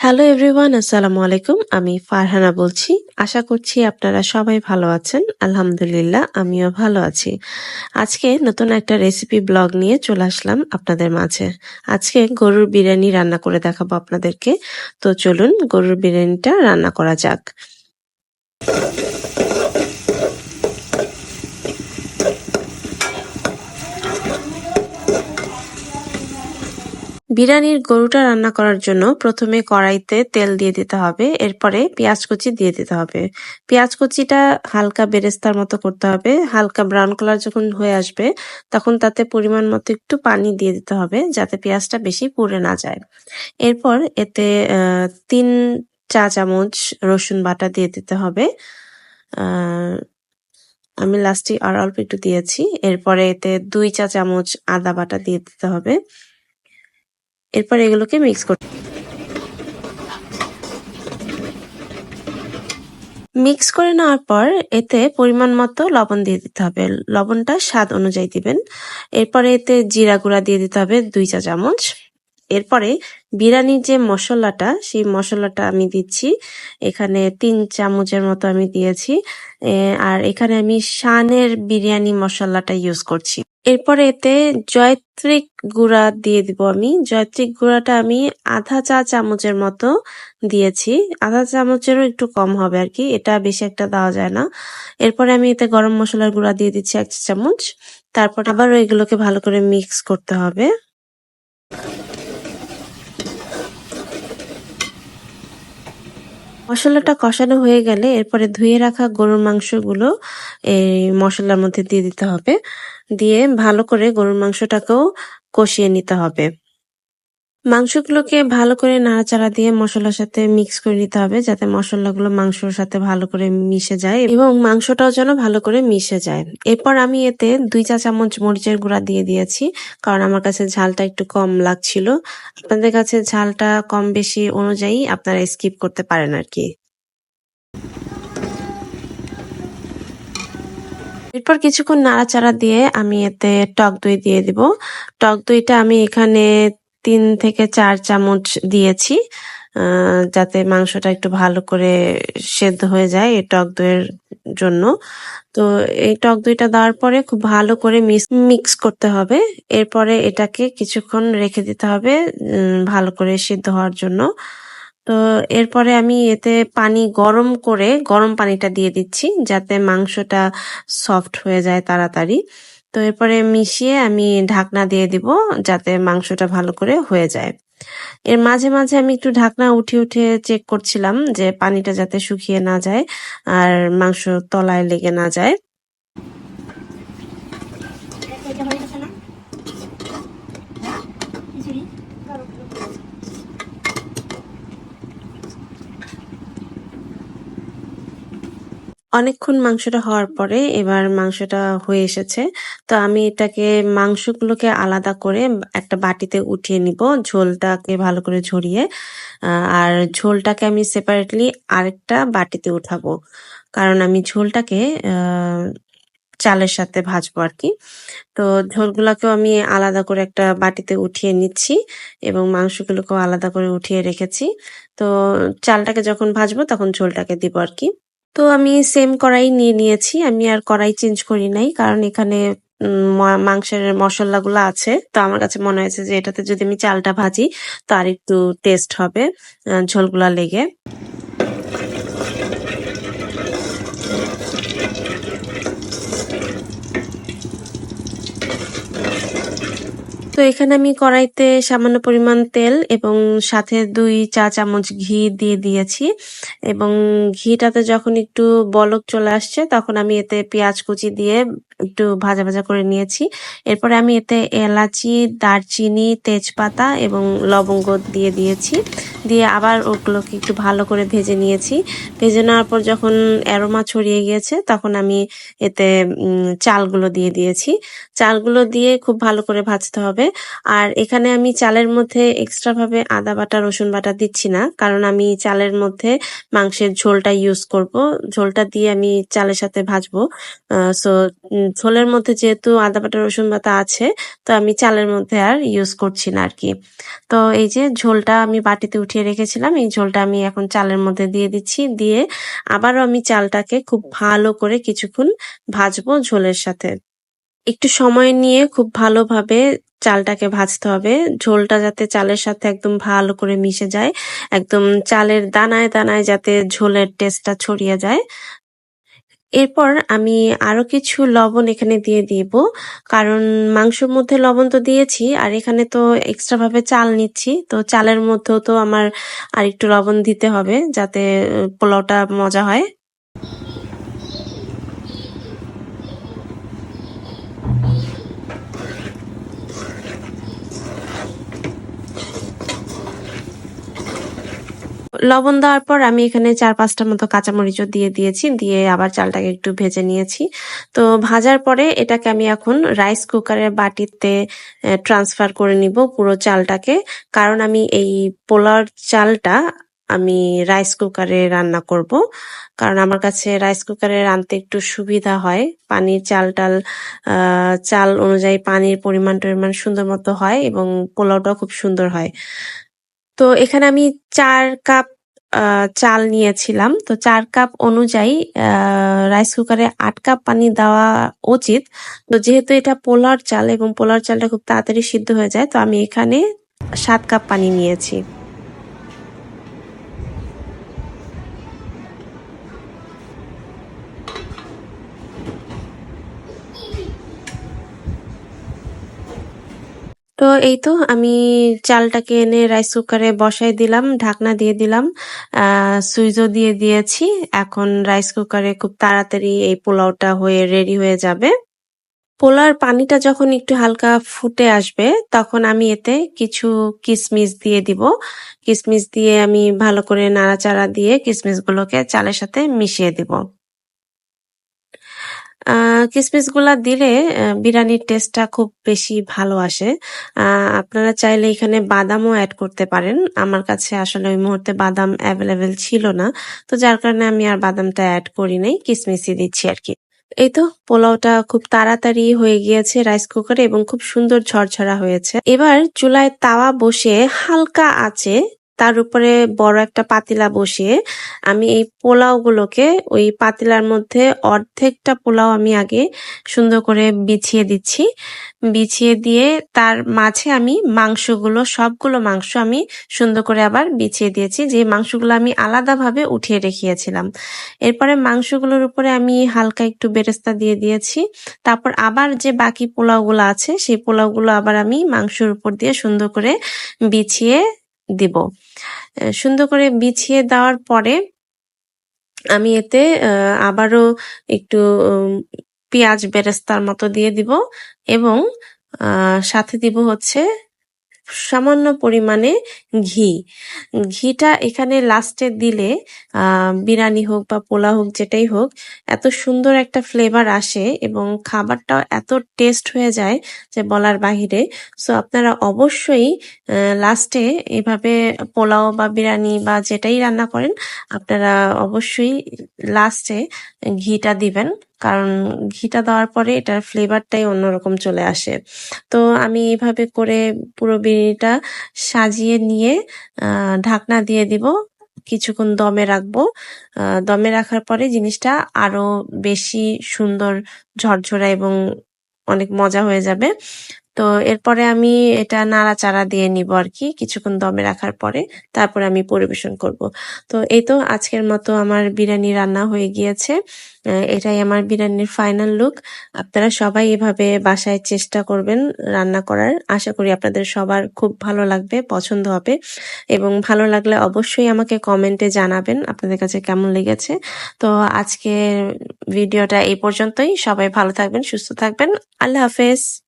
Hello everyone, আসসালামু আলাইকুম। আমি ফারহানা বলছি। আশা করছি আপনারা সবাই ভালো আছেন। আলহামদুলিল্লাহ, আমিও ভালো আছি। আজকে নতুন একটা রেসিপি ব্লগ নিয়ে চলে আসলাম আপনাদের মাঝে। আজকে গরুর বিরিয়ানি রান্না করে দেখাবো আপনাদেরকে। তো চলুন গরুর বিরিয়ানিটা রান্না করা যাক। বিরিয়ানির গরুটা রান্না করার জন্য প্রথমে কড়াইতে তেল দিয়ে দিতে হবে, এরপরে পেঁয়াজ কুচি দিয়ে দিতে হবে। পেঁয়াজ কুচিটা হালকা বেরেস্তার মতো করতে হবে। হালকা ব্রাউন কালার যখন হয়ে আসবে তখন তাতে পরিমাণ মতো একটু পানি দিয়ে দিতে হবে যাতে পেঁয়াজটা বেশি পুড়ে না যায়। এরপর এতে 3 চা চামচ রসুন বাটা দিয়ে দিতে হবে। আমি লাস্টে আর অল্প একটু দিয়েছি। এরপরে এতে 2 চা চামচ আদা বাটা দিয়ে দিতে হবে। এরপর এগুলোকে মিক্স করে নেওয়ার পর এতে পরিমাণ মতো লবণ দিয়ে দিতে হবে। লবণটা স্বাদ অনুযায়ী দিবেন। এরপরে এতে জিরা গুঁড়া দিয়ে দিতে হবে 2 চা চামচ। এরপরে বিরিয়ানির যে মশলাটা, সেই মশলাটা আমি দিচ্ছি। এখানে 3 চামচের মতো আমি দিয়েছি। আর এখানে আমি শানের বিরিয়ানি মশলাটা ইউজ করছি। এরপরে এতে জয়ত্রিক গুঁড়া দিয়ে দিব আমি। জয়ত্রিক গুঁড়াটা আমি আধা চা চামচের মতো দিয়েছি। আধা চামচেরও একটু কম হবে আর কি, এটা বেশি একটা দেওয়া যায় না। এরপরে আমি এতে গরম মশলার গুঁড়া দিয়ে দিচ্ছি 1 চা চামচ। তারপর আবারও এগুলোকে ভালো করে মিক্স করতে হবে। মশলাটা কষানো হয়ে গেলে এরপরে ধুয়ে রাখা গরুর মাংসগুলো এই মশলার মধ্যে দিয়ে দিতে হবে। দিয়ে ভালো করে গরুর মাংসটাকেও কষিয়ে নিতে হবে। মাংসগুলোকে ভালো করে নাড়াচাড়া দিয়ে মশলার সাথে মিক্স করে নিতে হবে যাতে মশলাগুলো মাংসর সাথে ভালো করে মিশে যায় এবং মাংসটাও যেন ভালো করে মিশে যায়। এরপর আমি এতে 2 চা চামচ মরিচের গুঁড়া দিয়ে দিয়েছি, কারণ আমার কাছে ঝালটা একটু কম লাগছিল। আপনাদের কাছে ঝালটা কম বেশি অনুযায়ী আপনারা স্কিপ করতে পারেন আর কি। এরপর কিছুক্ষণ নাড়াচাড়া দিয়ে আমি এতে টক দই দিয়ে দিব। টক দইটা আমি এখানে 3 থেকে 4 চামচ দিয়েছি, যাতে মাংসটা একটু ভালো করে সেদ্ধ হয়ে যায় এই টক দইয়ের জন্য। তো এই টক দইটা দেওয়ার পরে খুব ভালো করে মিক্স করতে হবে। এরপরে এটাকে কিছুক্ষণ রেখে দিতে হবে ভালো করে সিদ্ধ হওয়ার জন্য। তো এরপরে আমি এতে পানি গরম করে গরম পানিটা দিয়ে দিচ্ছি যাতে মাংসটা সফট হয়ে যায় তাড়াতাড়ি। তো এরপরে মিশিয়ে আমি ঢাকনা দিয়ে দিব যাতে মাংসটা ভালো করে হয়ে যায়। এর মাঝে মাঝে আমি একটু ঢাকনা উঠিয়ে উঠিয়ে চেক করছিলাম যে পানিটা যাতে শুকিয়ে না যায় আর মাংস তলায় লেগে না যায়। অনেকক্ষণ মাংসটা হওয়ার পরে এবার মাংসটা হয়ে এসেছে। তো আমি এটাকে মাংসগুলোকে আলাদা করে একটা বাটিতে উঠিয়ে নিব, ঝোলটাকে ভালো করে ঝরিয়ে। আর ঝোলটাকে আমি সেপারেটলি আরেকটা বাটিতে উঠাবো, কারণ আমি ঝোলটাকে চালের সাথে ভাজবো আর কি। তো ঝোলগুলোকেও আমি আলাদা করে একটা বাটিতে উঠিয়ে নিচ্ছি এবং মাংসগুলোকেও আলাদা করে উঠিয়ে রেখেছি। তো চালটাকে যখন ভাজবো তখন ঝোলটাকে দিব আর কি। তো আমি সেম কড়াই নিয়ে নিয়েছি। আমি আর কড়াই চেঞ্জ করি নাই, কারণ এখানে মাংসের মশলাগুলো আছে। তো আমার কাছে মনে হয়েছে যে এটাতে যদি আমি চালটা ভাজি তো আর একটু টেস্ট হবে ঝোলগুলা লেগে। তো এখানে আমি কড়াইতে সামান্য পরিমাণ তেল এবং সাথে 2 চা চামচ ঘি দিয়ে দিয়েছি এবং ঘিটাতে যখন একটু বলক চলে আসছে তখন আমি এতে পেঁয়াজ কুচি দিয়ে একটু ভাজা ভাজা করে নিয়েছি। এরপরে আমি এতে এলাচি, দারচিনি, তেজপাতা এবং লবঙ্গ দিয়ে দিয়েছি। দিয়ে আবার ওগুলোকে একটু ভালো করে ভেজে নিয়েছি। ভেজে নেওয়ার পর যখন অ্যারোমা ছড়িয়ে গিয়েছে তখন আমি এতে চালগুলো দিয়ে দিয়েছি। চালগুলো দিয়ে খুব ভালো করে ভাজতে হবে। হবে। আর এখানে আমি চালের মধ্যে এক্সট্রা ভাবে আদা বাটা রসুন বাটা দিচ্ছি না, কারণ আমি চালের মধ্যে মাংসের ঝোলটা ইউজ করব। ঝোলটা দিয়ে আমি চালের সাথে ভাজবো। সো ঝোলের মধ্যে যেহেতু আদা বাটা রসুন বাটা আছে, তো আমি চালের মধ্যে আর ইউজ করছি না আর কি। তো এই যে ঝোলটা আমি বাটিতে উঠিয়ে রেখেছিলাম, এই ঝোলটা আমি এখন চালের মধ্যে দিয়ে দিচ্ছি। দিয়ে আবারও আমি চালটাকে খুব ভালো করে কিছুক্ষণ ভাজবো ঝোলের সাথে। একটু সময় নিয়ে খুব ভালোভাবে চালটাকে ভাজতে হবে। ঝোলটা যাতে চালের সাথে একদম ভালো করে মিশে যায়। একদম চালের দানায় দানায় যাতে ঝোলের টেস্টটা ছড়িয়ে যায়। এরপর আমি আরো কিছু লবণ এখানে দিয়ে দিব, কারণ মাংসের মধ্যে লবণ তো দিয়েছি, আর এখানে তো এক্সট্রা ভাবে চাল নিচ্ছি, তো চালের মধ্যেও তো আমার আর একটু লবণ দিতে হবে যাতে পোলাওটা মজা হয়। লবণ দেওয়ার পর আমি এখানে 4-5টা মতো কাঁচামরিচও দিয়ে দিয়েছি, দিয়ে আবার চালটাকে একটু ভেজে নিয়েছি। তো ভাজার পরে এটাকে আমি এখন রাইস কুকারের বাটিতে ট্রান্সফার করে নিব পুরো চালটাকে, কারণ আমি এই পোলাওর চালটা আমি রাইস কুকারে রান্না করব। কারণ আমার কাছে রাইস কুকারে রাঁধতে একটু সুবিধা হয়, পানির চাল অনুযায়ী পানির পরিমাণ টরিমাণ সুন্দর মতো হয় এবং পোলাওটাও খুব সুন্দর হয়। তো এখানে আমি 4 কাপ চাল নিয়েছিলাম। তো 4 কাপ অনুযায়ী রাইস কুকারে 8 কাপ পানি দেওয়া উচিত। তো যেহেতু এটা পোলাওর চাল এবং পোলাওর চালটা খুব তাড়াতাড়ি সিদ্ধ হয়ে যায়, তো আমি এখানে 7 কাপ পানি নিয়েছি। তো এই তো আমি চালটাকে এনে রাইস কুকারে বসাই দিলাম, ঢাকনা দিয়ে দিলাম, সুইচও দিয়ে দিয়েছি। এখন রাইস কুকারে খুব তাড়াতাড়ি এই পোলাওটা হয়ে রেডি হয়ে যাবে। পোলার পানিটা যখন একটু হালকা ফুটে আসবে, তখন আমি এতে কিছু কিশমিশ দিয়ে দিব। কিশমিশ দিয়ে আমি ভালো করে নাড়াচাড়া দিয়ে কিশমিশগুলোকে চালের সাথে মিশিয়ে দিব। কিসমিসগুলা দিলে বিরিয়ানির টেস্টটা খুব বেশি ভালো আসে। আপনারা চাইলে এখানে বাদামও অ্যাড করতে পারেন। আমার কাছে আসলে ওই মুহূর্তে বাদাম অ্যাভেলেবেল ছিল না। তো যার কারণে আমি আর বাদামটা অ্যাড করি নাই। কিসমিসই দিচ্ছি আরকি। এই তো পোলাওটা খুব তাড়াতাড়ি হয়ে গিয়েছে রাইস কুকারে এবং খুব সুন্দর ঝরঝরা হয়েছে। এবার চুলায় তাওয়া বসিয়ে হালকা আঁচে তার উপরে বড় একটা পাতিলা বসিয়ে আমি এই পোলাওগুলোকে ওই পাতিলার মধ্যে অর্ধেকটা পোলাও আমি আগে সুন্দর করে বিছিয়ে দিচ্ছি। বিছিয়ে দিয়ে তার মাঝে আমি সবগুলো মাংস আমি সুন্দর করে আবার বিছিয়ে দিয়েছি, যে মাংসগুলো আমি আলাদাভাবে উঠিয়ে রেখেছিলাম। এরপরে মাংসগুলোর উপরে আমি হালকা একটু বেরেস্তা দিয়ে দিয়েছি। তারপর আবার যে বাকি পোলাওগুলো আছে সেই পোলাওগুলো আবার আমি মাংসের উপর দিয়ে সুন্দর করে বিছিয়ে দিব। সুন্দর করে বিছিয়ে দেওয়ার পরে আমি এতে আবারও একটু পেঁয়াজ বেরেস্তার মতো দিয়ে দিব এবং সাথে দিব হচ্ছে সামান্য পরিমাণে ঘি। ঘিটা এখানে লাস্টে দিলে বিরিয়ানি হোক বা পোলাও হোক যেটাই হোক, এত সুন্দর একটা ফ্লেভার আসে এবং খাবারটাও এত টেস্ট হয়ে যায় যে বলার বাহিরে। সো আপনারা অবশ্যই লাস্টে এভাবে পোলাও বা বিরিয়ানি বা যেটাই রান্না করেন, আপনারা অবশ্যই লাস্টে ঘিটা দিবেন, কারণ ঘিটা দেওয়ার পরে এটার ফ্লেভারটাই অন্যরকম চলে আসে। তো আমি এইভাবে করে পুরো বিরিয়ানিটা সাজিয়ে নিয়ে ঢাকনা দিয়ে দিব, কিছুক্ষণ দমে রাখবো। দমে রাখার পরে জিনিসটা আরো বেশি সুন্দর ঝরঝরা এবং অনেক মজা হয়ে যাবে। তো এরপরে আমি এটা নাড়াচাড়া দিয়ে নিব আর কি কিছুক্ষণ দমে রাখার পরে, তারপরে আমি পরিবেশন করব। তো এই তো আজকের মতো আমার বিরিয়ানি রান্না হয়ে গিয়েছে। এটাই আমার বিরিয়ানির ফাইনাল লুক। আপনারা সবাই এভাবে বাসায় চেষ্টা করবেন রান্না করার। আশা করি আপনাদের সবার খুব ভালো লাগবে, পছন্দ হবে এবং ভালো লাগলে অবশ্যই আমাকে কমেন্টে জানাবেন আপনাদের কাছে কেমন লেগেছে। তো আজকের ভিডিওটা এই পর্যন্তই। সবাই ভালো থাকবেন, সুস্থ থাকবেন। আল্লাহ হাফেজ।